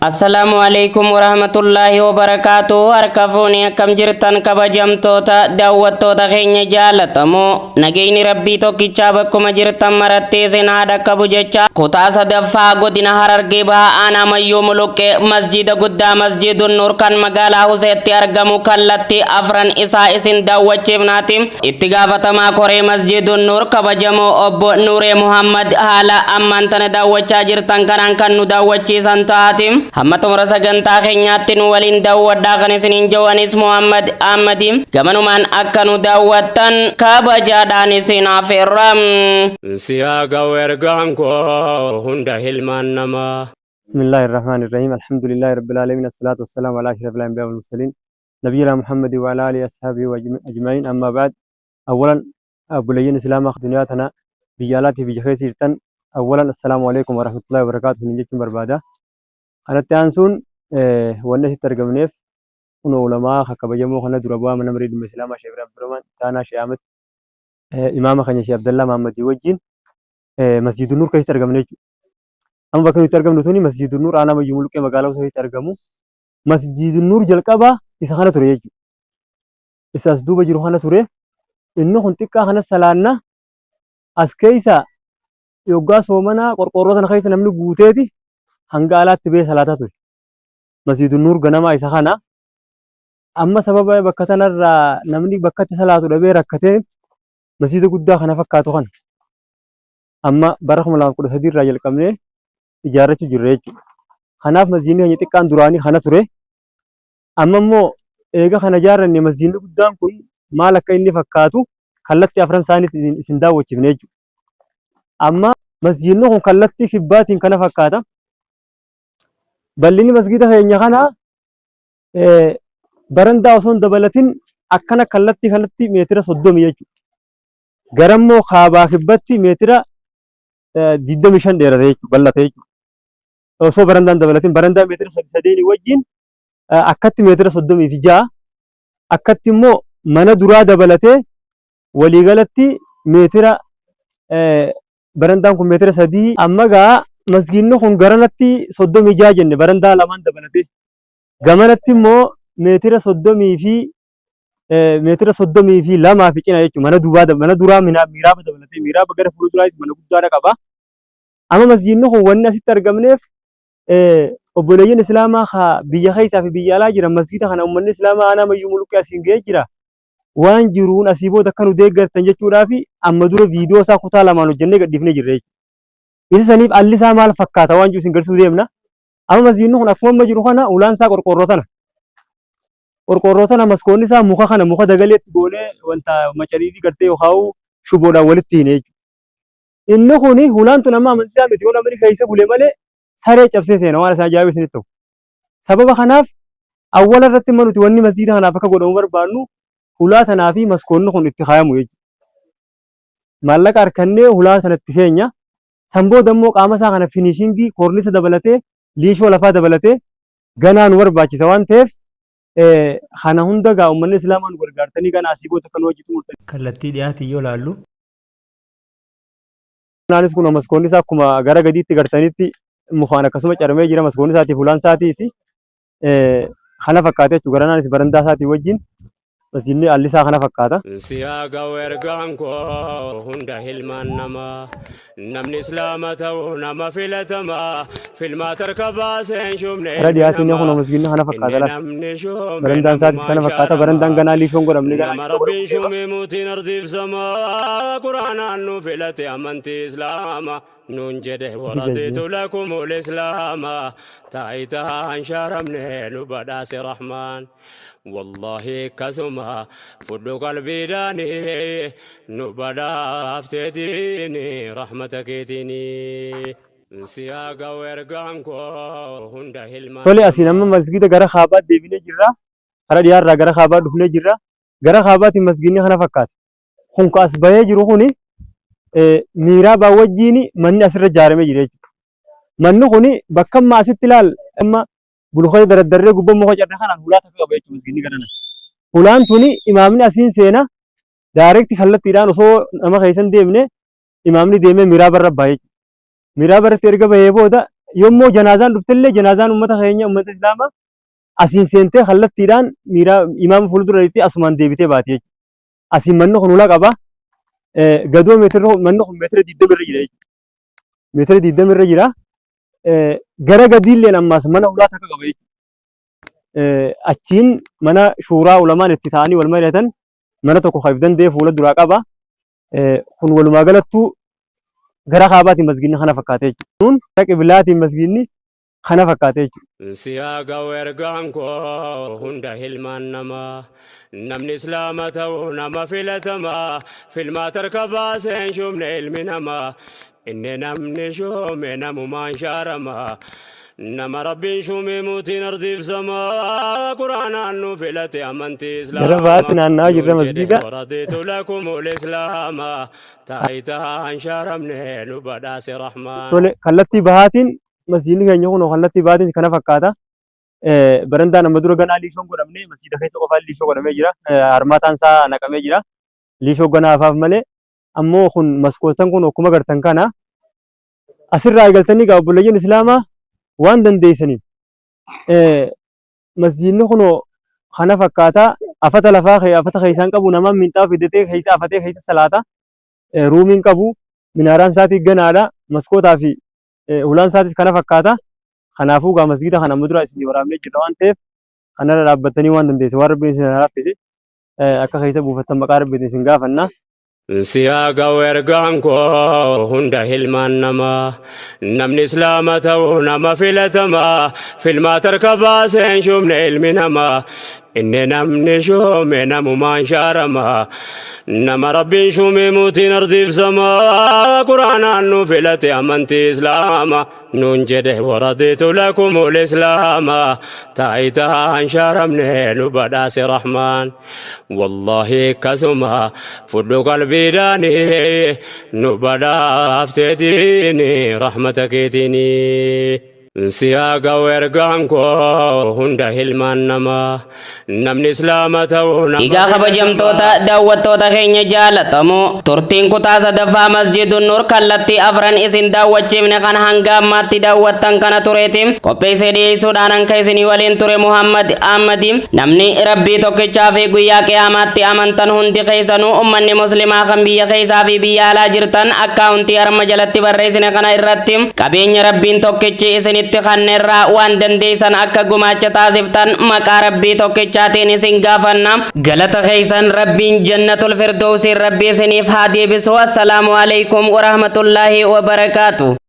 Assalamualaikum warahmatullahi wabarakatuh. Harka akkam jirtan kabajamtoota daawwattoota keenya jaalatamoo nageenyi rabbii tokkichaa bakkuma jirtan marattee seenaa dhaqqabu jecha kutaa sadaffaa godina Harargee Bahaa aanaa Mayyoo Muluqqee masjida guddaa masjidun Nuur kan magaalaa Huseetti argamu kallattii afran isaa isin daawwachiifnaati. Itti gaafatamaa koree masjidun Nuur kabajamoo obbo Nuuree Muhammad haala ammaan tana daawwachaa jirtan kanaan kan nu daawwachiisan taati. Hamma xumura sagantaa keenyaatti nu waliin daawwadhaa kan isiniin jawanis Muhammad Ahmadi gamanumaan akka nu daawwattan kabajaadhaan isin affeerram. Siyaaga wergaan koo hunda hilmaan namaa. Bismillahirrahmanirrahim. Alhamdulillahi rabbil alamin. Assalatu wassalamu ala ashrafil anbiya'i wal mursalin nabiyina Muhammad wa ala alihi ashabihi wa ajma'in. Amma ba'd. Awwalan bulayyin islaamaa duniyaa tana biyyaalaatii biyya keessa jirtan awwalan assalaamu alaykum wa rahmatullahi wa barakatuh jechuun barbaada. Kanatti aansuun wanni asitti argamneef kun ulamaa kabajamoo kana dura bu'aa mana marii dhimma islaamaa Sheekh Ibrahim Abdurrahman Taanaa Sheekh Ahmed imaama keenya Sheekh Abdallaa Mahammadii wajjin masjidun Nuur keessatti argamne jechuudha. Amma bakka nuti argamnu tuni masjidun Nuur aanaa Mayyoo Muluqqee magaalaa Huseetti argamu. Masjidun Nuur jalqabaa isa kana ture jechuudha. Isaas duuba jiru kana ture. Inni kun xiqqaa kana salaanna as keessa yoggaa soomanaa qorqoorroo sana keessa namni guuteeti. Hanga alaatti bee salaataa ture. Masjidun Nuur ganamaa isa kana amma sababa bakka tanarraa namni bakkatti salaatu dhabee rakkatee masjida guddaa kana fakkaatu kana amma bara 2013 irraa jalqabnee ijaarrachuu jirra jechuudha. Kanaaf masjidni keenya xiqqaan duraanii kana ture. Amma immoo eega kana ijaarranne masjidni guddaan kun maal akka inni fakkaatu kallattii afran isaaniitti isin daawwachiifne jechuudha. Amma masjidni kun kallattii kibbaatiin kana fakkaata. Bal'inni masjida keenya kana barandaa osoo hin dabalatin akkana kallattii kanatti meetira 30 jechuudha. Garammoo kaabaa kibbatti meetira 25 dheerate jechuudha bal'ate jechuudha. Osoo barandaan dabalatin barandaa meetira 3 wajjin akkatti meetira 36 akkatti immoo mana duraa dabalatee waliigalatti meetira barandaan kun meetira 3 amma gaa masjidni kun garanatti 36 jenne barandaa lamaan dabalatee gamanatti immoo meetira 30 fi meetira 32 fi cina jechuudha mana duraa miraaba dabalatee miraaba gara fuulduraatti mana guddaadha qaba. Amma masjidni kun wanni asitti argamneef obboleeyyin islaamaa biyya keessaa fi biyya alaa jiran masjida kana uummanni islaamaa aanaa Mayyoo Muluqqee asiin ga'ee jira waan jiruun asii booda akka nu deeggartan jechuudhaa fi amma dura viidiyoo isaa kutaa lamaan hojjennee gadhiifnee jirra jechuudha. Isa saniif alli isaa maal fakkaata waan jiru isin garsiisuu deemna. Amma masjidni kun akkuma amma jiru kana ulaan isaa qorqoorroo tana. Qorqoorroo tana maskoonni isaa muka kana muka dagaleetti goonee wanta macariitii gartee yookaan shuboodhaan walitti hine jechuudha. Inni kuni ulaan tun amma amansiisaa miti yoo namni keessa bule malee saree cabsee seena waan isaa ajaa'ibu isinitti ta'u. Sababa kanaaf awwala irratti immoo nuti wanni masjida kanaaf akka godhamu barbaannu ulaa tanaa fi maskoonni kun itti kaayamu jechuudha. Maallaqa harkannee ulaa sanatti keenya. Samboo dammoo qaama isaa kana finishingii koornisa dabalatee liishoo lafaa dabalatee ganaa nu barbaachisa waan ta'eef kana hunda gaa uummanni islaamaa nu gargaartanii kana asii booda kan hojjetu murteessu. Kallattii dhiyaatii yoo laallu. Naanis kun maskoonni isaa akkuma gara gadiitti gartanitti mukaan akkasuma caramee jira maskoonni isaatiif ulaan isaatiis kana fakkaatee jechuudha garanaanis barandaa isaatii wajjin. Masjidni alli isaa kana fakkaata. Siyaaga wergaan koo hunda hilmaan namaa namni islaama ta'uu nama filatamaa filmaata harka baaseen shubne. Gara dhiyaatiin kun masjidni kana fakkaata laata. Barandaan isaatis kana fakkaata barandaan ganaa liishoon godhamne ganaa. Nama rabbiin shumee mootiin ardiif samaa quraanaan nu filate amantii islaamaa. نون جده ورضيت لكم الإسلام تايتا انشارمني نبداس رحمن والله كسما فدو قلبي داني نبدا افتديني رحمتك تيني سياقا ورقانكو هندا هلما تولي أسين أما مسجد غرا خابات ديبيني جرا غرا ديار را غرا خابات دفني جرا غرا خابات مسجدني خنا فكات خنك أسبايا جرو خوني miiraaba wajjiin manni asirra ijaaramee jira jechuudha. Manni kuni bakka amma asitti ilaal amma bulukee dardarree gubbaa muka cadda kanaan hulaa takka qaba jechuudha masjidni kana. Hulaan tuni imaamni asiin seena daarekti kallattiidhaan osoo nama keessan deemne imaamni deemee miiraaba irra baay'ee. Miiraaba irratti erga bahee booda يومو جنازان دفتلي جنازان أمة خينيا أمة إسلاما أسين سنتي خلت تيران ميرا إمام فلدر ريتي أسمان ديبتي باتي أسين منو خنولا قبا قدو متر منو متر ديدم الرجل متر ديدم الرجل غرا قديل لين أماس من أولا تكا قبا أتشين منا شورا علماء الاتتاني والمريتن منا تكو خيفدن دي فولد درا قبا خن ولما قلتو غرا خاباتي مسجدني خنا فكاتي نون تك بلاتي مسجدني خنا فكاتي سياقا ويرقانكو هندا هلمان نما نمني إسلامته نما فيلتما فيلما تركبا سين علم نما إني نمني شومي نمو ما شارما نما ربي شومي موتي نرضي في سما قرآن عنو فيلتي أمنتي إسلام جرباتنا الناجر مسجدا ورضيت لكم الإسلام تايتها انشارمني نبداس رحمن سولي خلتي بهاتين مسجدني كان يكون خلتي بهاتين كنا فكاتا برندا نمدرو غنا ليشون غدمني مسجد كيس قفال ليشو غدمي جرا ارماتان سا نقمي جرا ليشو غنا افاف ملي امو خن مسكوتن كن حكومه غرتن كانا اسر راي غلتني قبلين اسلاما وان دنديسني مسجدني خنو خنا فكاتا افتا لفا خي افتا خيسان قبو نما منتا فيدته خيسا افته خيسا صلاتا رومين قبو مناران ساتي غنادا مسكوتا في ulaan isaatis kana fakkaata. Kanaafuu gaa masgiida kana mudura isin waraabnee jirra waan ta'eef kanarra dhaabbattanii waan dandeesse waan rabbiin isin haraffise akka keessa buufattan maqaa rabbiin isin gaafanna. سياقا ويرقانكو هندا هلمان نما نمني إسلامته نما فيلتما فيلما تركبا سين شومنا علم نما إني نمني شومي نمو ما شارما نما ربي شومي موتي نرضي في سما قرآن عنو فيلتي أمنتي إسلاما نون جده ورضيت لكم الإسلام تايتها انشارمني نبداس رحمن والله كسما فدو قلبي داني نبدا افتديني رحمتك تيني سياقا ويرقانكو هندا هلمان نما نمني إسلامته إيقا خبجمتوتا داوتوتا خيني جالتمو ترتين كتاسا دفا مسجد النور كالتي أفران إسن داوتشمني خان هنگام ماتي داوتان كان تريتم قبي سيدي سودانان كيسني ولين تري محمد آمديم نمني ربي توكي چافي قويا قياماتي آمنتن هندي خيسانو أمني مسلما خنبيا خيسا في بيالا جرتن أكاونتي أرمجلتي برئيسني خان إرتم كبين ربين توكي چي إسني خنرا وان دنديسان akka gumaacha taasiftan maqaa rabbii tokkichaatiin isin gaafanna galata keeysan rabbiin jannatul firdawsi rabbii isiniif haa deebisu assalaamu alaykum wa rahmatullaahi wa barakaatuh